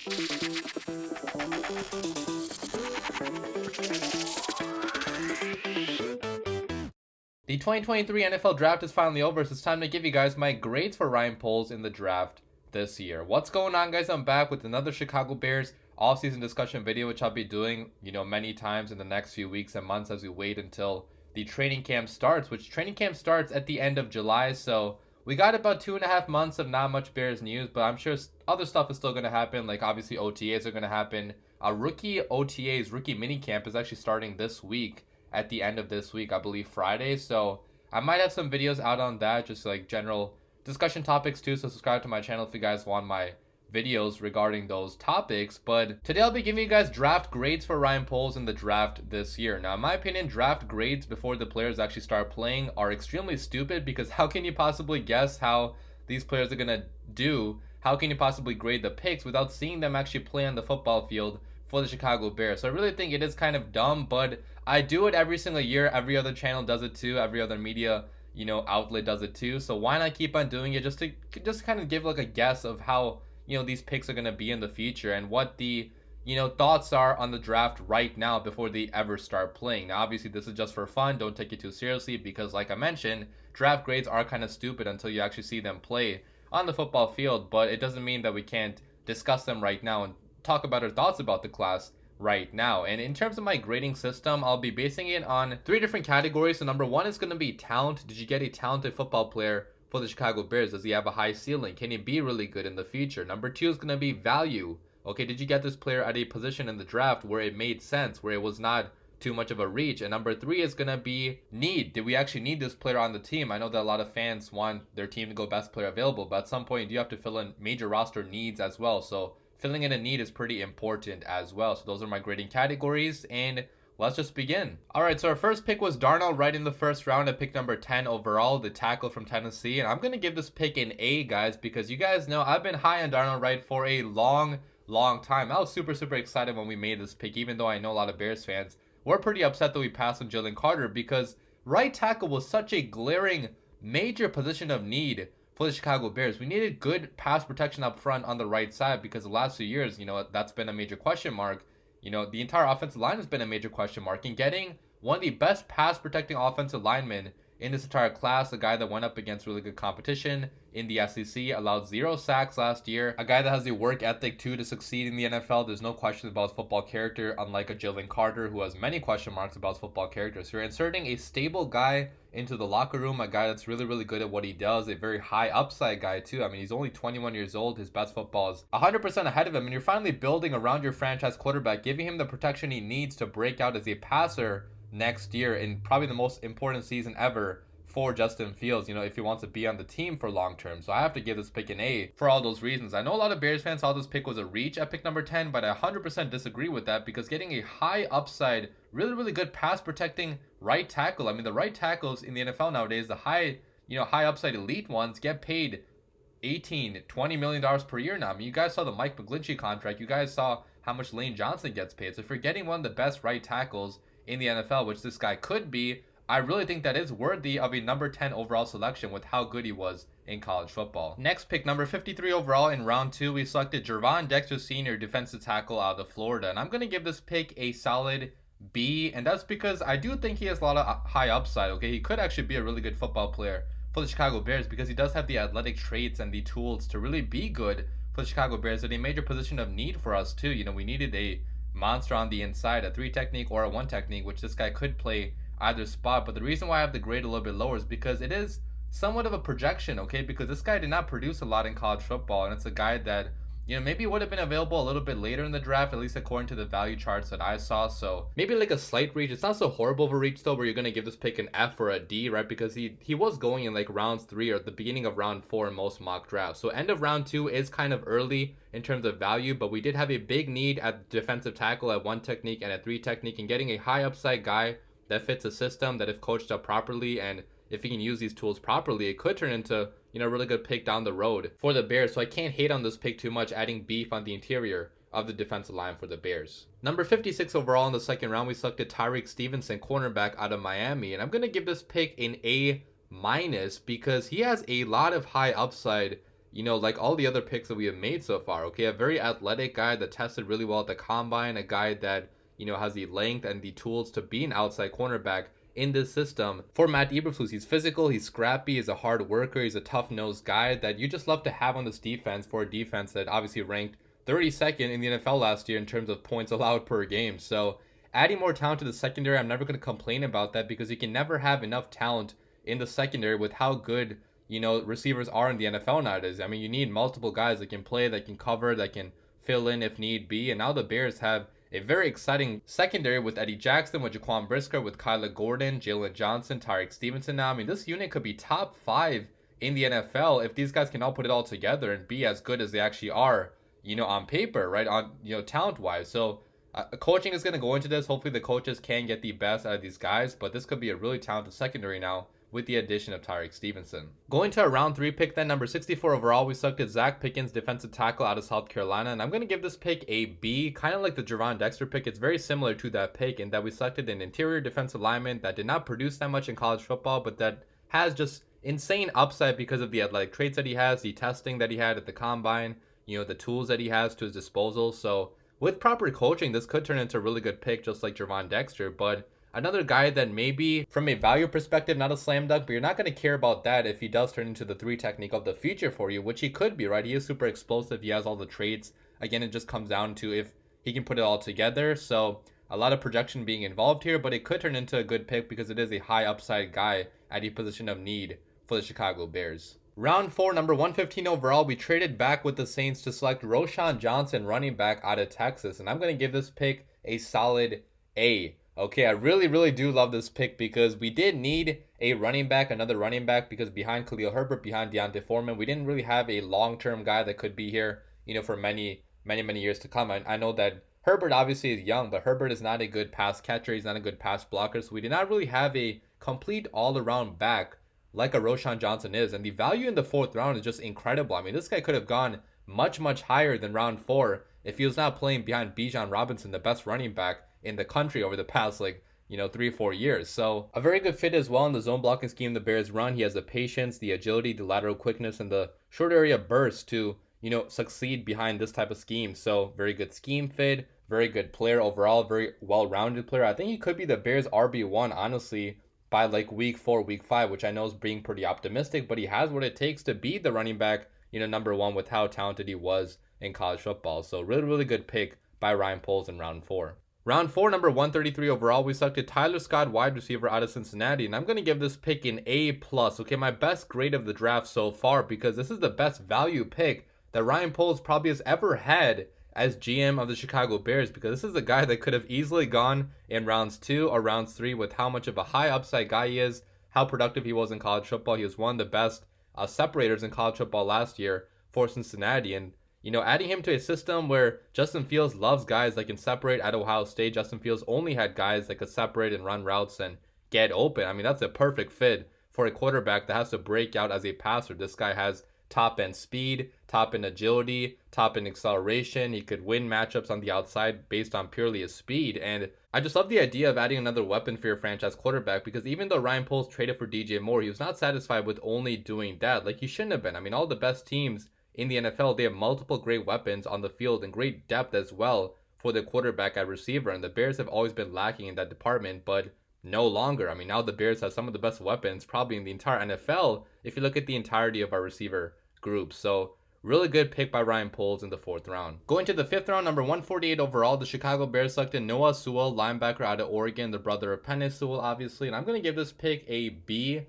The 2023 NFL Draft is finally over, so it's time to give you guys my grades for Ryan Poles in the draft this year. What's going on, guys? I'm back with another Chicago Bears offseason discussion video, which I'll be doing, many times in the next few weeks and months as we wait until the training camp starts, which training camp starts at the end of July. So we got about 2.5 months of not much Bears news, but I'm sure other stuff is still going to happen. Like, obviously, OTAs are going to happen. Rookie OTAs, rookie minicamp is actually starting this week. At the end of this week, I believe Friday. So I might have some videos out on that, just like general discussion topics too. So subscribe to my channel if you guys want my videos regarding those topics. But today I'll be giving you guys draft grades for Ryan Poles in the draft this year. Now, in my opinion, draft grades before the players actually start playing are extremely stupid, because how can you possibly guess how these players are going to do? How can you possibly grade the picks without seeing them actually play on the football field for the Chicago Bears? So I really think it is kind of dumb, but I do it every single year. Every other channel does it too. Every other media, outlet does it too. So why not keep on doing it, just to kind of give like a guess of how, these picks are going to be in the future and what the, thoughts are on the draft right now before they ever start playing. Now, obviously, this is just for fun. Don't take it too seriously, because like I mentioned, draft grades are kind of stupid until you actually see them play on the football field. But it doesn't mean that we can't discuss them right now and talk about our thoughts about the class right now. And in terms of my grading system, I'll be basing it on 3 different categories. So number 1 is going to be talent. Did you get a talented football player for the Chicago Bears? Does he have a high ceiling? Can he be really good in the future? Number 2 is going to be value. Okay, did you get this player at a position in the draft where it made sense, where it was not too much of a reach? And number 3 is going to be need. Did we actually need this player on the team? I know that a lot of fans want their team to go best player available, but at some point you have to fill in major roster needs as well. So filling in a need is pretty important as well. So those are my grading categories, and let's just begin. All right, so our first pick was Darnold Wright in the first round at pick number 10 overall, the tackle from Tennessee. And I'm going to give this pick an A, guys, because you guys know I've been high on Darnold Wright for a long time. I was super excited when we made this pick, even though I know a lot of Bears fans were pretty upset that we passed on Jalen Carter, because right tackle was such a glaring major position of need for the Chicago Bears. We needed good pass protection up front on the right side, because the last few years, that's been a major question mark. The entire offensive line has been a major question mark. And getting one of the best pass protecting offensive linemen in this entire class, a guy that went up against really good competition in the SEC, allowed 0 sacks last year, a guy that has the work ethic too to succeed in the NFL. There's no question about his football character, unlike a Jalen Carter who has many question marks about his football character. So you're inserting a stable guy into the locker room, a guy that's really good at what he does, a very high upside guy too. I mean, he's only 21 years old. His best football is 100% ahead of him, and you're finally building around your franchise quarterback, giving him the protection he needs to break out as a passer next year in probably the most important season ever for Justin Fields, if he wants to be on the team for long term. So I have to give this pick an A for all those reasons. I know a lot of Bears fans thought this pick was a reach at pick number 10, but I 100% disagree with that, because getting a high upside, really good pass protecting right tackle. I mean, the right tackles in the NFL nowadays, the high upside elite ones, get paid $18-20 million per year now. I mean, you guys saw the Mike McGlinchey contract. You guys saw how much Lane Johnson gets paid. So if you're getting one of the best right tackles in the NFL, which this guy could be, I really think that is worthy of a number 10 overall selection with how good he was in college football. Next pick, number 53 overall in round 2, we selected Gervon Dexter Sr., defensive tackle out of Florida. And I'm going to give this pick a solid B, and that's because I do think he has a lot of high upside. Okay, he could actually be a really good football player for the Chicago Bears, because he does have the athletic traits and the tools to really be good for the Chicago Bears at a major position of need for us too. We needed a monster on the inside, a 3 technique or a 1 technique, which this guy could play either spot. But the reason why I have the grade a little bit lower is because it is somewhat of a projection, okay? Because this guy did not produce a lot in college football, and it's a guy that, maybe would have been available a little bit later in the draft, at least according to the value charts that I saw. So maybe like a slight reach. It's not so horrible of a reach though, where you're going to give this pick an F or a D, right? Because he was going in like rounds 3 or the beginning of round 4 in most mock drafts. So end of round 2 is kind of early in terms of value, but we did have a big need at defensive tackle at 1 technique and a 3 technique, and getting a high upside guy that fits a system that, if coached up properly and if he can use these tools properly, it could turn into, a really good pick down the road for the Bears. So I can't hate on this pick too much, adding beef on the interior of the defensive line for the Bears. Number 56 overall in the second round, we selected Tyreek Stevenson, cornerback out of Miami. And I'm going to give this pick an A- because he has a lot of high upside like all the other picks that we have made so far. Okay, a very athletic guy that tested really well at the combine, a guy that, has the length and the tools to be an outside cornerback in this system. For Matt Eberflus, he's physical, he's scrappy, he's a hard worker, he's a tough-nosed guy that you just love to have on this defense, for a defense that obviously ranked 32nd in the NFL last year in terms of points allowed per game. So adding more talent to the secondary, I'm never going to complain about that, because you can never have enough talent in the secondary with how good, receivers are in the NFL nowadays. I mean, you need multiple guys that can play, that can cover, that can fill in if need be. And now the Bears have a very exciting secondary with Eddie Jackson, with Jaquan Brisker, with Kyler Gordon, Jalen Johnson, Tyreek Stevenson now. I mean, this unit could be top 5 in the NFL if these guys can all put it all together and be as good as they actually are, on paper, right? On, talent-wise. So coaching is going to go into this. Hopefully the coaches can get the best out of these guys, but this could be a really talented secondary now with the addition of Tyreek Stevenson. Going to a round 3 pick then, number 64 overall, we selected Zach Pickens, defensive tackle out of South Carolina, and I'm going to give this pick a B, kind of like the Javon Dexter pick. It's very similar to that pick in that we selected an interior defensive lineman that did not produce that much in college football, but that has just insane upside because of the athletic traits that he has, the testing that he had at the combine, the tools that he has to his disposal. So with proper coaching, this could turn into a really good pick, just like Javon Dexter. But another guy that maybe from a value perspective, not a slam dunk, but you're not going to care about that if he does turn into the 3 technique of the future for you, which he could be, right? He is super explosive. He has all the traits. Again, it just comes down to if he can put it all together. So a lot of projection being involved here, but it could turn into a good pick because it is a high upside guy at a position of need for the Chicago Bears. Round 4, number 115 overall, we traded back with the Saints to select Roschon Johnson, running back out of Texas. And I'm going to give this pick a solid A. Okay, I really do love this pick because we did need a running back, another running back, because behind Khalil Herbert, behind Deontay Foreman, we didn't really have a long-term guy that could be here, for many years to come. I know that Herbert obviously is young, but Herbert is not a good pass catcher. He's not a good pass blocker. So we did not really have a complete all-around back like a Roschon Johnson is. And the value in the 4th round is just incredible. I mean, this guy could have gone much higher than round 4 if he was not playing behind Bijan Robinson, the best running back in the country over the past 3-4 years. So a very good fit as well in the zone blocking scheme the Bears run. He has the patience, the agility, the lateral quickness, and the short area burst to succeed behind this type of scheme. So very good scheme fit, very good player overall, very well-rounded player. I think he could be the Bears RB1 honestly by week 4, week 5, which I know is being pretty optimistic, but he has what it takes to be the running back number 1 with how talented he was in college football. So really good pick by Ryan Poles in round 4. Round 4, number 133 overall, we selected Tyler Scott, wide receiver out of Cincinnati, and I'm going to give this pick an A+. Okay, my best grade of the draft so far, because this is the best value pick that Ryan Poles probably has ever had as GM of the Chicago Bears, because this is a guy that could have easily gone in rounds 2 or rounds 3 with how much of a high upside guy he is, how productive he was in college football. He was one of the best separators in college football last year for Cincinnati, and adding him to a system where Justin Fields loves guys that can separate at Ohio State. Justin Fields only had guys that could separate and run routes and get open. I mean, that's a perfect fit for a quarterback that has to break out as a passer. This guy has top-end speed, top-end agility, top-end acceleration. He could win matchups on the outside based on purely his speed. And I just love the idea of adding another weapon for your franchise quarterback, because even though Ryan Poles traded for DJ Moore, he was not satisfied with only doing that. He shouldn't have been. I mean, all the best teams in the NFL, they have multiple great weapons on the field and great depth as well for the quarterback at receiver. And the Bears have always been lacking in that department, but no longer. I mean, now the Bears have some of the best weapons probably in the entire NFL if you look at the entirety of our receiver group. So really good pick by Ryan Poles in the 4th round. Going to the 5th round, number 148 overall, the Chicago Bears selected Noah Sewell, linebacker out of Oregon, the brother of Penei Sewell, obviously. And I'm going to give this pick a B.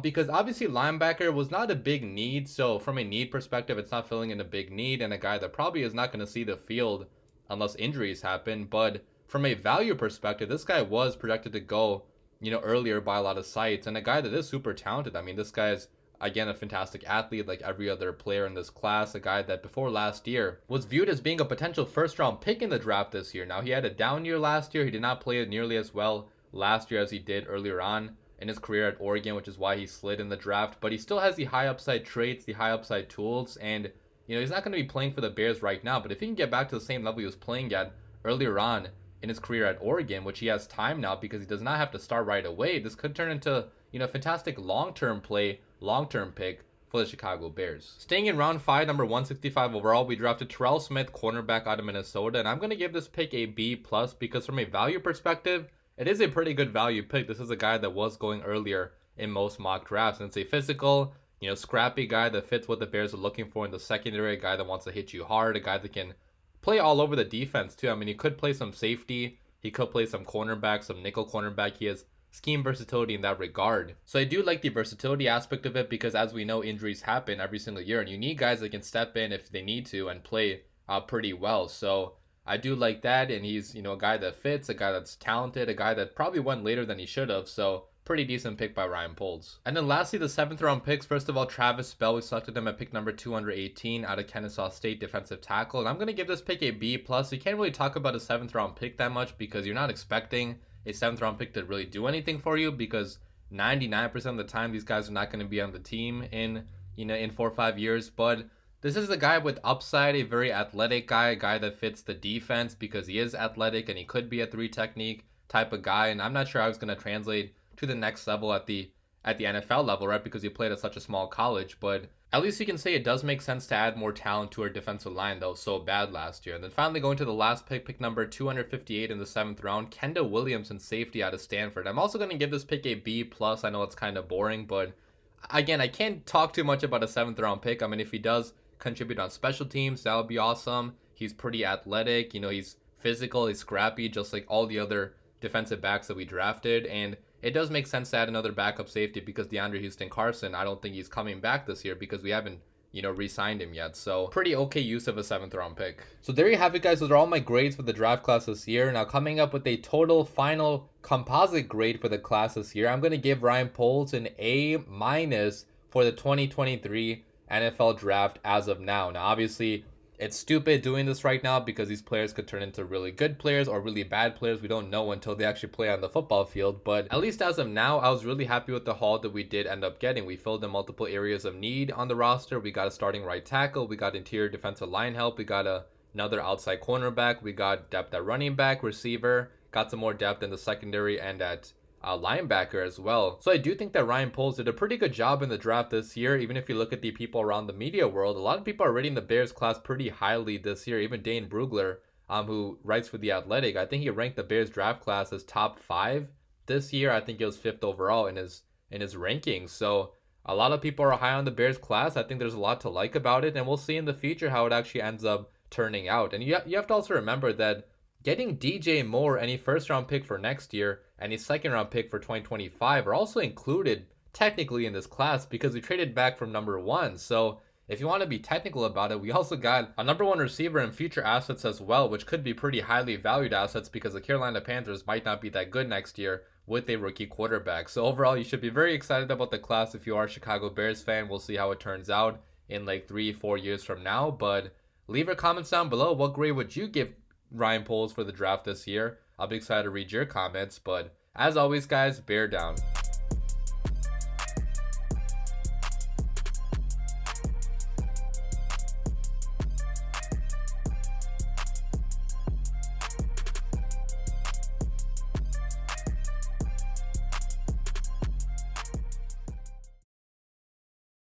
Because obviously linebacker was not a big need. So from a need perspective, it's not filling in a big need, and a guy that probably is not going to see the field unless injuries happen. But from a value perspective, this guy was projected to go, earlier by a lot of sites, and a guy that is super talented. I mean, this guy is, again, a fantastic athlete like every other player in this class, a guy that before last year was viewed as being a potential 1st round pick in the draft this year. Now, he had a down year last year. He did not play nearly as well last year as he did earlier on in his career at Oregon, which is why he slid in the draft. But he still has the high upside traits, the high upside tools, and he's not going to be playing for the Bears right now, but if he can get back to the same level he was playing at earlier on in his career at Oregon, which he has time now because he does not have to start right away, this could turn into fantastic long-term play, long-term pick for the Chicago Bears. Staying in round 5, number 165 overall, we drafted Terrell Smith, cornerback out of Minnesota, and I'm going to give this pick a B+ because from a value perspective, it is a pretty good value pick. This is a guy that was going earlier in most mock drafts, and it's a physical, scrappy guy that fits what the Bears are looking for in the secondary, a guy that wants to hit you hard, a guy that can play all over the defense too. I mean, he could play some safety, he could play some cornerback, some nickel cornerback. He has scheme versatility in that regard. So I do like the versatility aspect of it because, as we know, injuries happen every single year and you need guys that can step in if they need to and play pretty well. So I do like that, and he's a guy that fits, a guy that's talented, a guy that probably went later than he should have. So pretty decent pick by Ryan Poles. And then lastly, the 7th round picks. First of all, Travis Bell, we selected him at pick number 218 out of Kennesaw State, defensive tackle. And I'm going to give this pick a B+. You can't really talk about a 7th round pick that much because you're not expecting a 7th round pick to really do anything for you, because 99% of the time these guys are not going to be on the team in 4 or 5 years. But this is a guy with upside, a very athletic guy, a guy that fits the defense because he is athletic and he could be a 3 technique type of guy. And I'm not sure how it's going to translate to the next level at the NFL level, right? Because he played at such a small college, but at least you can say it does make sense to add more talent to our defensive line that was so bad last year. And then finally going to the last pick number 258 in the 7th round, Kendall Williamson, safety out of Stanford. I'm also going to give this pick a B+. I know it's kind of boring, but again, I can't talk too much about a 7th round pick. I mean, if he does contribute on special teams, that would be awesome. He's pretty athletic, he's physical, he's scrappy, just like all the other defensive backs that we drafted. And it does make sense to add another backup safety because DeAndre Houston-Carson, I don't think he's coming back this year because we haven't, re-signed him yet. So pretty okay use of a 7th round pick. So there you have it, guys. Those are all my grades for the draft class this year. Now coming up with a total final composite grade for the class this year, I'm going to give Ryan Poles an A- for the 2023 NFL draft as of now. Now obviously, it's stupid doing this right now because these players could turn into really good players or really bad players. We don't know until they actually play on the football field. But at least as of now, I was really happy with the haul that we did end up getting. We filled in multiple areas of need on the roster. We got a starting right tackle. We got interior defensive line help. We got another outside cornerback. We got depth at running back, receiver. Got some more depth in the secondary and at linebacker as well. So I do think that Ryan Poles did a pretty good job in the draft this year. Even if you look at the people around the media world, a lot of people are rating the Bears class pretty highly this year. Even Dane Brugler, who writes for The Athletic, I think he ranked the Bears draft class as top 5 this year. I think it was 5th overall in his rankings. So a lot of people are high on the Bears class. I think there's a lot to like about it, and we'll see in the future how it actually ends up turning out. And you have to also remember that getting DJ Moore, any 1st round pick for next year, and a 2nd round pick for 2025 are also included technically in this class because we traded back from number 1. So if you want to be technical about it, we also got a number 1 receiver and future assets as well, which could be pretty highly valued assets because the Carolina Panthers might not be that good next year with a rookie quarterback. So overall, you should be very excited about the class if you are a Chicago Bears fan. We'll see how it turns out in like 3-4 years from now. But leave your comments down below. What grade would you give Ryan Poles for the draft this year? I'll be excited to read your comments, but as always, guys, bear down.